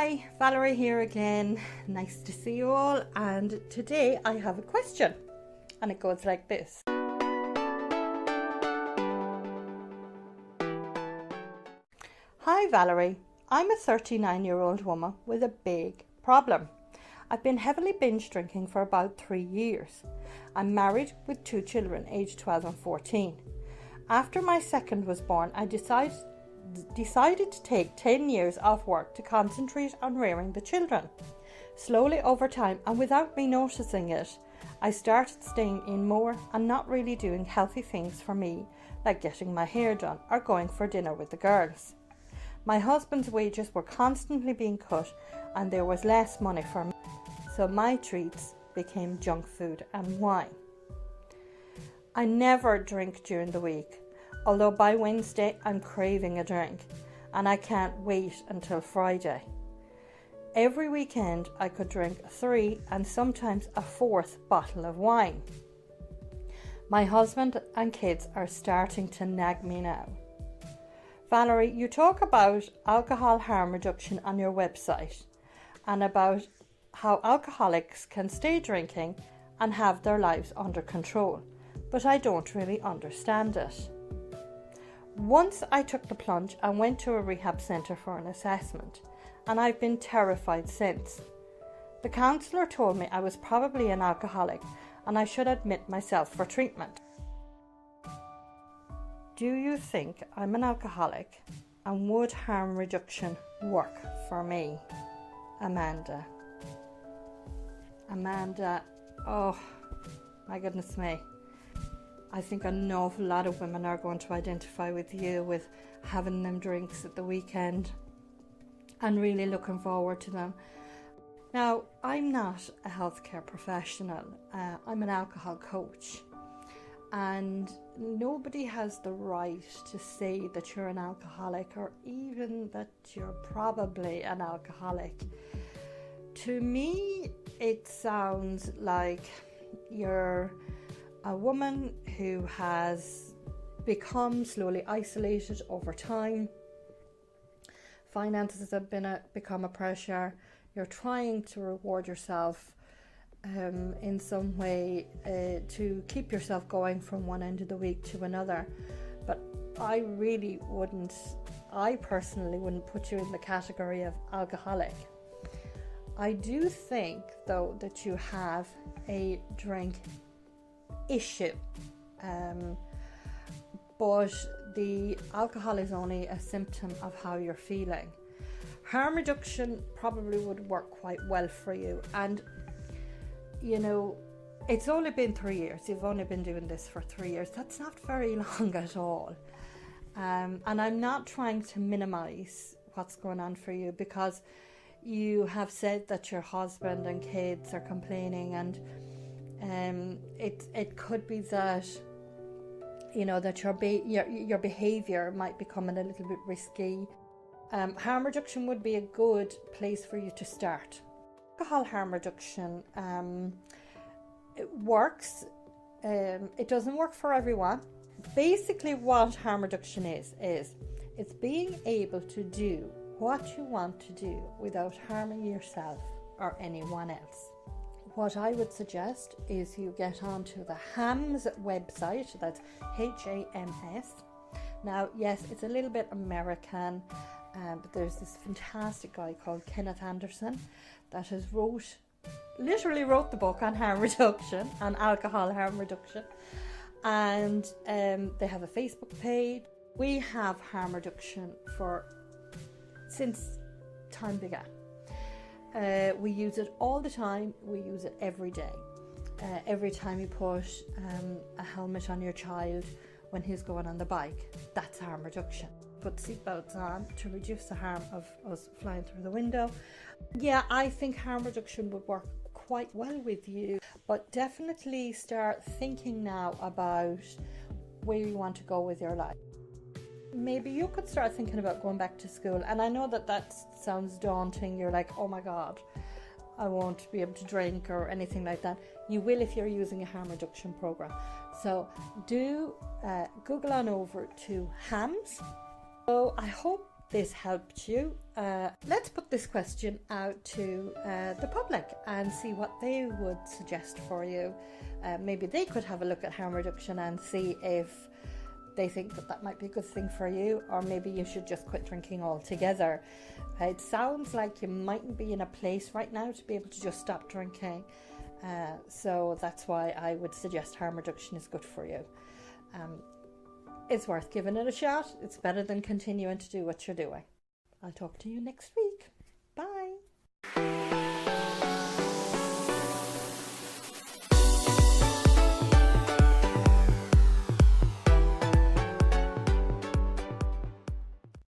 Hi, Valerie here again. Nice to see you all, and today I have a question and it goes like this. Hi Valerie, I'm a 39-year-old woman with a big problem. I've been heavily binge drinking for about 3 years. I'm married with 2 children aged 12 and 14. After my second was born, I decided to take 10 years off work to concentrate on rearing the children. Slowly over time, and without me noticing it, I started staying in more and not really doing healthy things for me, like getting my hair done or going for dinner with the girls. My husband's wages were constantly being cut and there was less money for me, so my treats became junk food and wine. I never drink during the week, although by Wednesday I'm craving a drink and I can't wait until Friday. Every weekend I could drink 3 and sometimes a 4th bottle of wine. My husband and kids are starting to nag me now. Valerie, you talk about alcohol harm reduction on your website and about how alcoholics can stay drinking and have their lives under control, but I don't really understand it. Once I took the plunge and went to a rehab centre for an assessment, and I've been terrified since. The counsellor told me I was probably an alcoholic and I should admit myself for treatment. Do you think I'm an alcoholic, and would harm reduction work for me? Amanda, oh my goodness me. I think an awful lot of women are going to identify with you with having them drinks at the weekend and really looking forward to them. Now, I'm not a healthcare professional. I'm an alcohol coach, and nobody has the right to say that you're an alcoholic or even that you're probably an alcoholic. To me, it sounds like you're a woman who has become slowly isolated over time. Finances have become a pressure. You're trying to reward yourself in some way to keep yourself going from one end of the week to another. But I personally wouldn't put you in the category of alcoholic. I do think, though, that you have a drink issue, but the alcohol is only a symptom of how you're feeling. Harm reduction probably would work quite well for you, and you know, it's only been 3 years. You've only been doing this for 3 years. That's not very long at all, and I'm not trying to minimize what's going on for you, because you have said that your husband and kids are complaining, and it could be that, you know, that your behaviour might become a little bit risky. Harm reduction would be a good place for you to start. Alcohol harm reduction it works. It doesn't work for everyone. Basically, what harm reduction is it's being able to do what you want to do without harming yourself or anyone else. What I would suggest is you get onto the HAMS website. That's HAMS. Now, yes, it's a little bit American, but there's this fantastic guy called Kenneth Anderson that has literally wrote the book on harm reduction, on alcohol harm reduction, and they have a Facebook page. We have harm reduction since time began. We use it all the time. We use it every day. Every time you put a helmet on your child when he's going on the bike, that's harm reduction. Put seatbelts on to reduce the harm of us flying through the window. Yeah, I think harm reduction would work quite well with you, but definitely start thinking now about where you want to go with your life. Maybe you could start thinking about going back to school, and I know that sounds daunting. You're like, oh my god, I won't be able to drink or anything like that. You will if you're using a harm reduction program. So do Google on over to HAMS. So I hope this helped you. Let's put this question out to the public and see what they would suggest for you. Maybe they could have a look at harm reduction and see if they think that that might be a good thing for you, or maybe you should just quit drinking altogether. It sounds like you mightn't be in a place right now to be able to just stop drinking, so that's why I would suggest harm reduction is good for you. It's worth giving it a shot. It's better than continuing to do what you're doing. I'll talk to you next week.